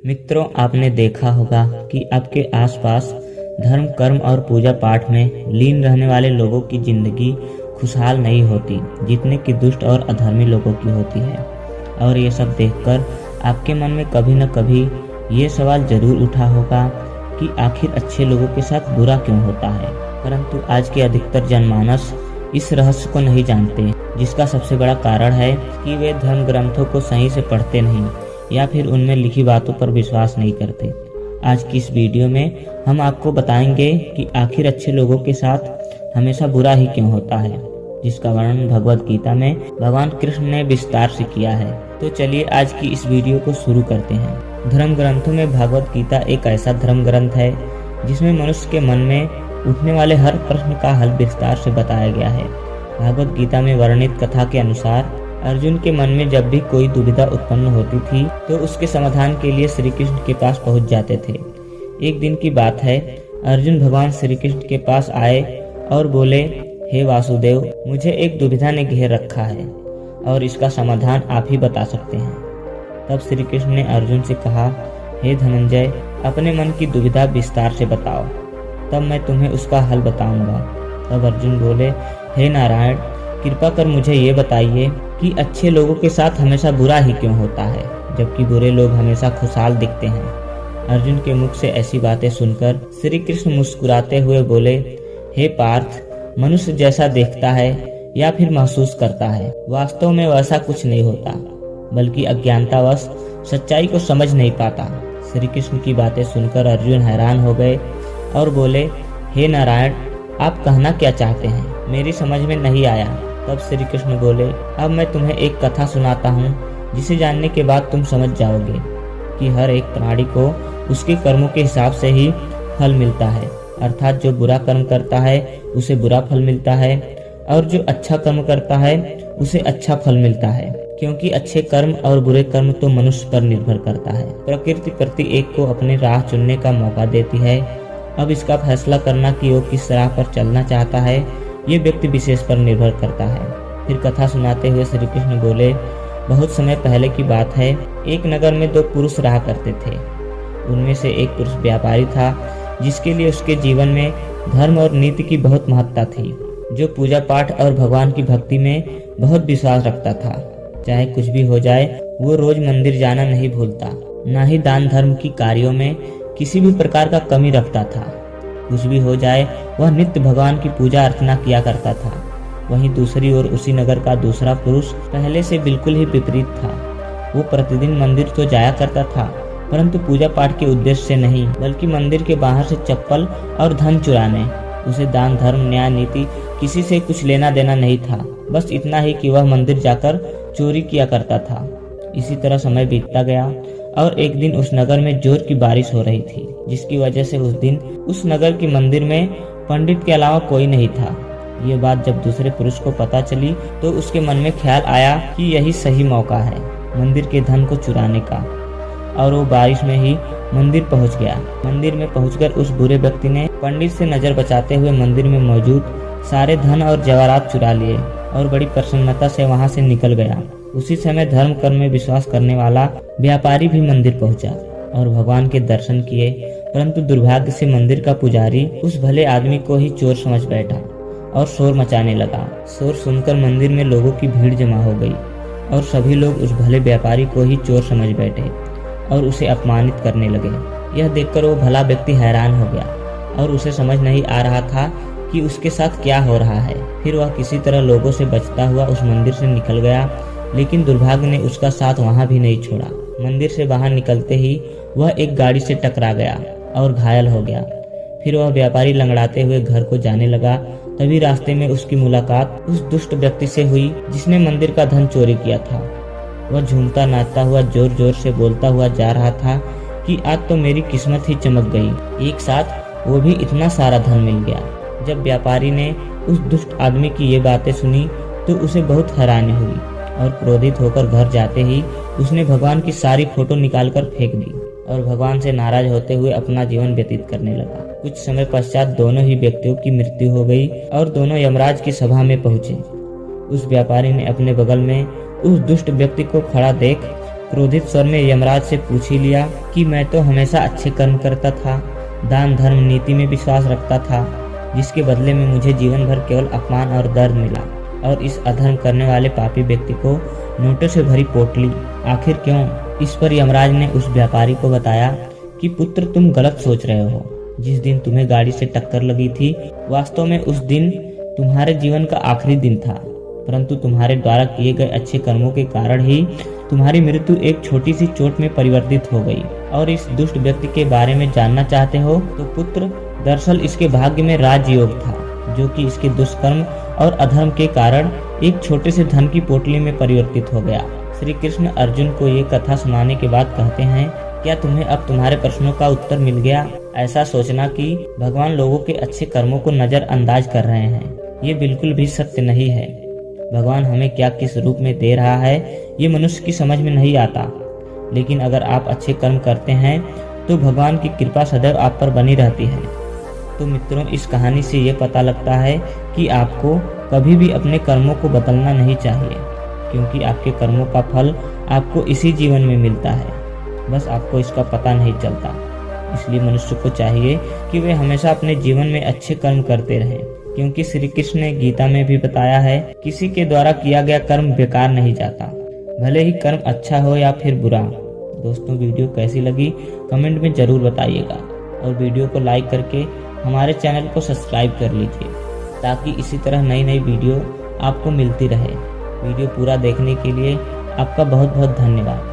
मित्रों, आपने देखा होगा कि आपके आसपास धर्म, कर्म और पूजा पाठ में लीन रहने वाले लोगों की जिंदगी खुशहाल नहीं होती जितने कि दुष्ट और अधर्मी लोगों की होती है। और ये सब देखकर आपके मन में कभी न कभी ये सवाल जरूर उठा होगा कि आखिर अच्छे लोगों के साथ बुरा क्यों होता है। परंतु आज के अधिकतर जनमानस इस रहस्य को नहीं जानते, जिसका सबसे बड़ा कारण है कि वे धर्म ग्रंथों को सही से पढ़ते नहीं या फिर उनमें लिखी बातों पर विश्वास नहीं करते। आज की इस वीडियो में हम आपको बताएंगे कि आखिर अच्छे लोगों के साथ हमेशा बुरा ही क्यों होता है, जिसका वर्णन भगवद गीता में भगवान कृष्ण ने विस्तार से किया है। तो चलिए आज की इस वीडियो को शुरू करते हैं। धर्म ग्रंथों में भगवद गीता एक ऐसा धर्म ग्रंथ है जिसमें मनुष्य के मन में उठने वाले हर प्रश्न का हल विस्तार से बताया गया है। भगवद गीता में वर्णित कथा के अनुसार अर्जुन के मन में जब भी कोई दुविधा उत्पन्न होती थी तो उसके समाधान के लिए श्री कृष्ण के पास पहुंच जाते थे। एक दिन की बात है, अर्जुन भगवान श्री कृष्ण के पास आए और बोले, हे वासुदेव, मुझे एक दुविधा ने घेर रखा है और इसका समाधान आप ही बता सकते हैं। तब श्री कृष्ण ने अर्जुन से कहा, हे धनंजय, अपने मन की दुविधा विस्तार से बताओ, तब मैं तुम्हें उसका हल बताऊंगा। तब अर्जुन बोले, हे नारायण, कृपा कर मुझे ये बताइए कि अच्छे लोगों के साथ हमेशा बुरा ही क्यों होता है, जबकि बुरे लोग हमेशा खुशहाल दिखते हैं। अर्जुन के मुख से ऐसी बातें सुनकर श्री कृष्ण मुस्कुराते हुए बोले, हे पार्थ, मनुष्य जैसा देखता है या फिर महसूस करता है, वास्तव में वैसा कुछ नहीं होता, बल्कि अज्ञानतावश सच्चाई को समझ नहीं पाता। श्री कृष्ण की बातें सुनकर अर्जुन हैरान हो गए और बोले, हे नारायण, आप कहना क्या चाहते हैं, मेरी समझ में नहीं आया। तब श्री कृष्ण बोले, अब मैं तुम्हें एक कथा सुनाता हूँ जिसे जानने के बाद तुम समझ जाओगे कि हर एक प्राणी को उसके कर्मों के हिसाब से ही फल मिलता है। अर्थात जो बुरा कर्म करता है उसे बुरा फल मिलता है और जो अच्छा कर्म करता है उसे अच्छा फल मिलता है, क्योंकि अच्छे कर्म और बुरे कर्म तो मनुष्य पर निर्भर करता है। प्रकृति प्रति एक को अपनी राह चुनने का मौका देती है। अब इसका फैसला करना कि वो किस राह पर चलना चाहता है, ये व्यक्ति विशेष पर निर्भर करता है। फिर कथा सुनाते हुए श्री कृष्ण बोले, बहुत समय पहले की बात है, एक नगर में दो पुरुष रहा करते थे। उनमें से एक पुरुष व्यापारी था जिसके लिए उसके जीवन में धर्म और नीति की बहुत महत्ता थी, जो पूजा पाठ और भगवान की भक्ति में बहुत विश्वास रखता था। चाहे कुछ भी हो जाए, वो रोज मंदिर जाना नहीं भूलता, न ही दान धर्म की कार्यों में किसी भी प्रकार का कमी रखता था। कुछ भी हो जाए, वह नित्य भगवान की पूजा अर्चना किया करता था। वहीं दूसरी ओर उसी नगर का दूसरा पुरुष पहले से बिल्कुल ही विपरीत था। वो प्रतिदिन मंदिर तो जाया करता था, परंतु पूजा पाठ के उद्देश्य से नहीं, बल्कि मंदिर के बाहर से चप्पल और धन चुराने। उसे दान धर्म, न्याय नीति किसी से कुछ लेना देना नहीं था, बस इतना ही कि वह मंदिर जाकर चोरी किया करता था। इसी तरह समय बीतता गया और एक दिन उस नगर में जोर की बारिश हो रही थी, जिसकी वजह से उस दिन उस नगर की मंदिर में पंडित के अलावा कोई नहीं था। ये बात जब दूसरे पुरुष को पता चली तो उसके मन में ख्याल आया कि यही सही मौका है मंदिर के धन को चुराने का, और वो बारिश में ही मंदिर पहुंच गया। मंदिर में पहुंचकर उस बुरे व्यक्ति ने पंडित से नजर बचाते हुए मंदिर में मौजूद सारे धन और जवाहरात चुरा लिए और बड़ी प्रसन्नता से वहां से निकल गया। उसी समय धर्म कर्म में विश्वास करने वाला व्यापारी भी मंदिर पहुंचा और भगवान के दर्शन किए, परंतु दुर्भाग्य से मंदिर का पुजारी उस भले आदमी को ही चोर समझ बैठा और शोर मचाने लगा। शोर सुनकर मंदिर में लोगों की भीड़ जमा हो गई और सभी लोग उस भले व्यापारी को ही चोर समझ बैठे और उसे अपमानित करने लगे। यह देखकर वो भला व्यक्ति हैरान हो गया और उसे समझ नहीं आ रहा था कि उसके साथ क्या हो रहा है। फिर वह किसी तरह लोगों से बचता हुआ उस मंदिर से निकल गया, लेकिन दुर्भाग्य ने उसका साथ वहां भी नहीं छोड़ा। मंदिर से बाहर निकलते ही वह एक गाड़ी से टकरा गया और घायल हो गया। फिर वह व्यापारी लंगड़ाते हुए घर को जाने लगा। तभी रास्ते में उसकी मुलाकात उस दुष्ट व्यक्ति से हुई जिसने मंदिर का धन चोरी किया था। वह झूमता नाचता हुआ जोर जोर से बोलता हुआ जा रहा था कि आज तो मेरी किस्मत ही चमक गई, एक साथ वो भी इतना सारा धन मिल गया। जब व्यापारी ने उस दुष्ट आदमी की ये बातें सुनी तो उसे बहुत हैरानी हुई और क्रोधित होकर घर जाते ही उसने भगवान की सारी फोटो निकालकर फेंक दी और भगवान से नाराज होते हुए अपना जीवन व्यतीत करने लगा। कुछ समय पश्चात दोनों ही व्यक्तियों की मृत्यु हो गई और दोनों यमराज की सभा में पहुंचे। उस व्यापारी ने अपने बगल में उस दुष्ट व्यक्ति को खड़ा देख क्रोधित स्वर में यमराज से पूछ ही लिया कि मैं तो हमेशा अच्छे कर्म करता था, दान धर्म नीति में विश्वास रखता था, जिसके बदले में मुझे जीवन भर केवल अपमान और दर्द मिला, और इस अधर्म करने वाले पापी व्यक्ति को नोटों से भरी पोटली, आखिर क्यों? इस पर यमराज ने उस व्यापारी को बताया कि पुत्र, तुम गलत सोच रहे हो। जिस दिन तुम्हें गाड़ी से टक्कर लगी थी, वास्तव में उस दिन तुम्हारे जीवन का आखिरी दिन था, परंतु तुम्हारे द्वारा किए गए अच्छे कर्मों के कारण ही तुम्हारी मृत्यु एक छोटी सी चोट में परिवर्तित हो गई। और इस दुष्ट व्यक्ति के बारे में जानना चाहते हो तो पुत्र, दरअसल इसके भाग्य में राजयोग था, जो कि इसके दुष्कर्म और अधर्म के कारण एक छोटे से धन की पोटली में परिवर्तित हो गया। श्री कृष्ण अर्जुन को ये कथा सुनाने के बाद कहते हैं, क्या तुम्हें अब तुम्हारे प्रश्नों का उत्तर मिल गया? ऐसा सोचना कि भगवान लोगों के अच्छे कर्मों को नजरअंदाज कर रहे हैं, ये बिल्कुल भी सत्य नहीं है। भगवान हमें क्या किस रूप में दे रहा है, ये मनुष्य की समझ में नहीं आता। लेकिन अगर आप अच्छे कर्म करते हैं तो भगवान की कृपा सदैव आप पर बनी रहती है। तो मित्रों, इस कहानी से ये पता लगता है कि आपको कभी भी अपने कर्मों को बदलना नहीं चाहिए, क्योंकि आपके कर्मों का फल आपको इसी जीवन में मिलता है, बस आपको इसका पता नहीं चलता। इसलिए मनुष्य को चाहिए कि वे हमेशा अपने जीवन में अच्छे कर्म करते रहें, क्योंकि श्री कृष्ण ने गीता में भी बताया है, किसी के द्वारा किया गया कर्म बेकार नहीं जाता, भले ही कर्म अच्छा हो या फिर बुरा। दोस्तों, वीडियो कैसी लगी कमेंट में जरूर बताइएगा, और वीडियो को लाइक करके हमारे चैनल को सब्सक्राइब कर लीजिए, ताकि इसी तरह नई नई वीडियो आपको मिलती रहे। वीडियो पूरा देखने के लिए आपका बहुत बहुत धन्यवाद।